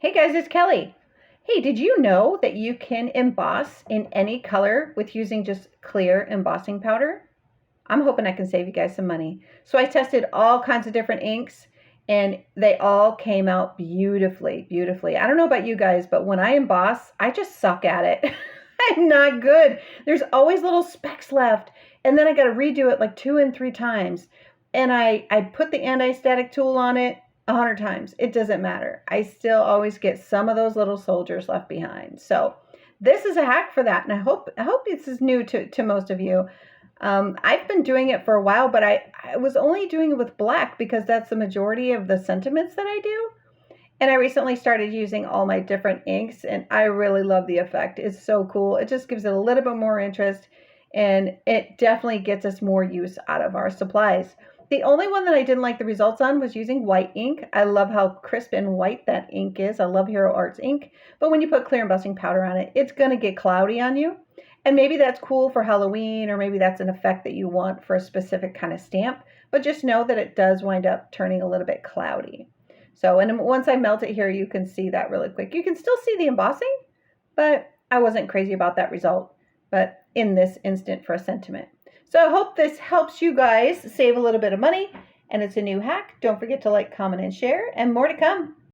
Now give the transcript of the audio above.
Hey guys, it's Kelly. Hey, did you know that you can emboss in any color with using just clear embossing powder? I'm hoping I can save you guys some money. So I tested all kinds of different inks and they all came out beautifully, beautifully. I don't know about you guys, but when I emboss, I just suck at it. I'm not good. There's always little specks left. And then I got to redo it like 2 and 3 times. And I put the anti-static tool on it 100 times. It doesn't matter. I still always get some of those little soldiers left behind. So this is a hack for that. And I hope this is new to most of you. I've been doing it for a while, but I was only doing it with black because that's the majority of the sentiments that I do. And I recently started using all my different inks, and I really love the effect. It's so cool. It just gives it a little bit more interest, and it definitely gets us more use out of our supplies. The only one that I didn't like the results on was using white ink. I love how crisp and white that ink is. I love Hero Arts ink. But when you put clear embossing powder on it, it's going to get cloudy on you. And maybe that's cool for Halloween, or maybe that's an effect that you want for a specific kind of stamp. But just know that it does wind up turning a little bit cloudy. So, and once I melt it here, you can see that really quick. You can still see the embossing, but I wasn't crazy about that result, but in this instant for a sentiment. So I hope this helps you guys save a little bit of money, and it's a new hack. Don't forget to like, comment, and share, and more to come.